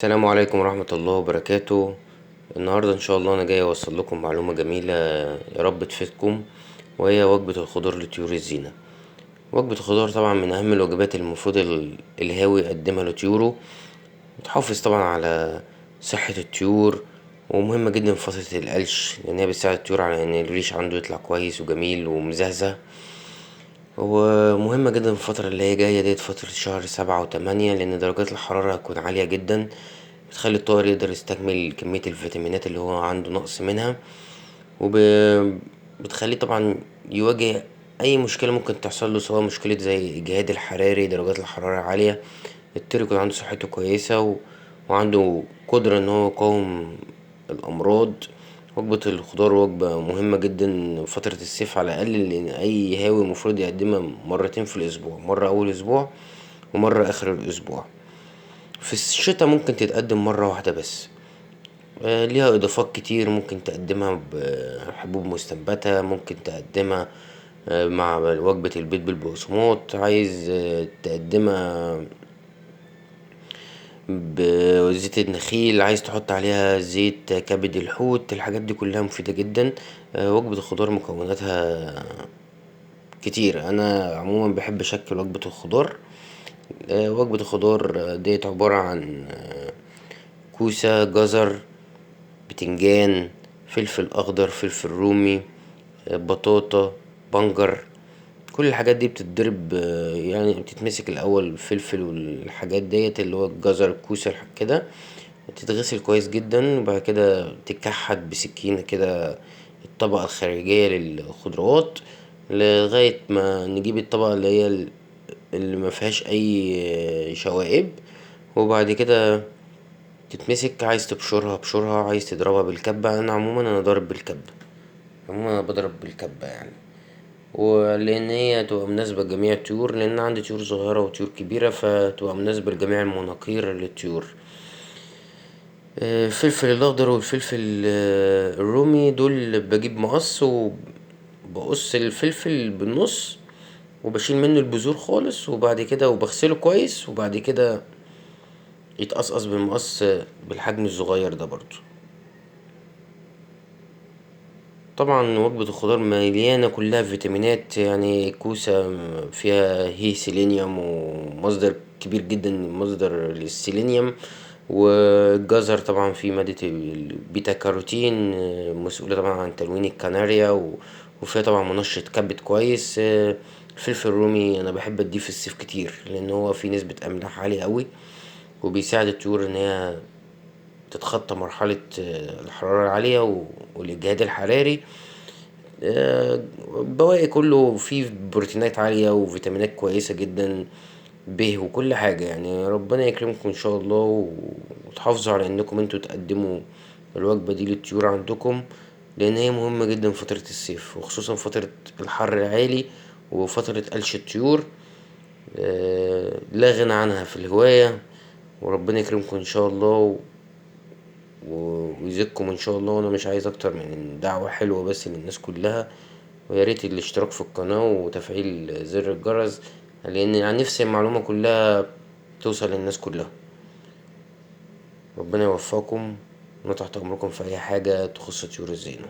السلام عليكم ورحمة الله وبركاته. النهاردة ان شاء الله انا جاي اوصل لكم معلومة جميلة يا رب تفيدكم، وهي وجبة الخضار لطيور الزينة. وجبة الخضار طبعا من اهم الوجبات اللي المفروض الهاوي يقدمها لطيوره، بتحافظ طبعا على صحة الطيور، ومهمة جدا في فترة القلش لأن هي بتساعد الطيور على إن الريش عنده يطلع كويس وجميل ومزهزه. ومهمة جدا في الفترة اللي هي جاية ديت، فترة شهر 7 و8، لأن درجات الحرارة هتكون عالية جدا، بتخلي الطائر يقدر يستكمل كمية الفيتامينات اللي هو عنده نقص منها، وبتخليه طبعا يواجه أي مشكلة ممكن تحصل له، سواء مشكلة زي الإجهاد الحراري، درجات الحرارة عالية. الطير يكون عنده صحته كويسة وعنده قدرة إن هو يقاوم الأمراض. وجبة الخضار وجبة مهمة جدا في فترة الصيف على الأقل، لأن أي هاوي المفروض يقدمها مرتين في الأسبوع، مرة أول أسبوع ومرة آخر الأسبوع. في الشتاء ممكن تتقدم مرة واحدة بس. ليها إضافات كتير، ممكن تقدمها بحبوب مستنبتة، ممكن تقدمها مع وجبة البيض بالبقسماط، عايز تقدمها بزيت النخيل، عايز تحط عليها زيت كبد الحوت. الحاجات دي كلها مفيدة جدا. وجبة الخضار مكوناتها كتير. انا عموما بحب اشكل وجبة الخضار. وجبة الخضار ديت عبارة عن كوسة، جزر، بتنجان، فلفل اخضر، فلفل رومي، بطاطا، بنجر. كل الحاجات دي بتتضرب، يعني بتتمسك الاول الفلفل والحاجات ديت اللي هو الجزر، الكوسة، كده تتغسل كويس جدا، وبعد كده تكحت بسكينة كده الطبقة الخارجية للخضروات لغاية ما نجيب الطبقة اللي هي اللي ما فيهاش اي شوائب. وبعد كده تتمسك، عايز تبشرها بشرها، عايز تضربها بالكبة. انا عموما انا ضارب بالكبة، عموما انا بضرب بالكبة يعني، ولان هي تبقى مناسبة لجميع الطيور، لان عندي طيور صغيرة وطيور كبيرة، فتبقى مناسبة لجميع المناقير للطيور. الفلفل الاخضر والفلفل الرومي دول بجيب مقص وبقص الفلفل بالنص، وبشيل منه البذور خالص، وبعد كده وبغسله كويس، وبعد كده يتقصقص بالمقص بالحجم الصغير ده برضو. طبعا وجبة الخضار مليانة كلها فيتامينات، يعني كوسة فيها هي سيلينيوم، ومصدر كبير جدا مصدر للسيلينيوم. والجزر طبعا فيه مادة البيتا كاروتين، مسؤولة طبعا عن تلوين الكناريا وفيها طبعا منشط كبد كويس. الفلفل الرومي انا بحب اديه في الصيف كتير، لان هو فيه نسبة املاح عالية قوي، وبيساعد الطيور ان هي تتخطى مرحلة الحرارة العالية والإجهاد الحراري. بواقي كله فيه بروتينات عالية وفيتامينات كويسة جدا، به وكل حاجة. يعني ربنا يكرمكم إن شاء الله، وتحافظوا على إنكم انتوا تقدموا الوجبة دي للطيور عندكم، لأن هي مهمة جدا في فترة الصيف، وخصوصا فترة الحر العالي وفترة قلش الطيور. لا غنى عنها في الهواية. وربنا يكرمكم إن شاء الله ويزيدكم ان شاء الله. وانا مش عايز اكتر من دعوة حلوة بس للناس كلها، ويا ريت الاشتراك في القناة وتفعيل زر الجرس، لان عن نفسي المعلومة كلها توصل للناس كلها. ربنا يوفقكم، وتحت امركم في اي حاجة تخص طيور الزينة.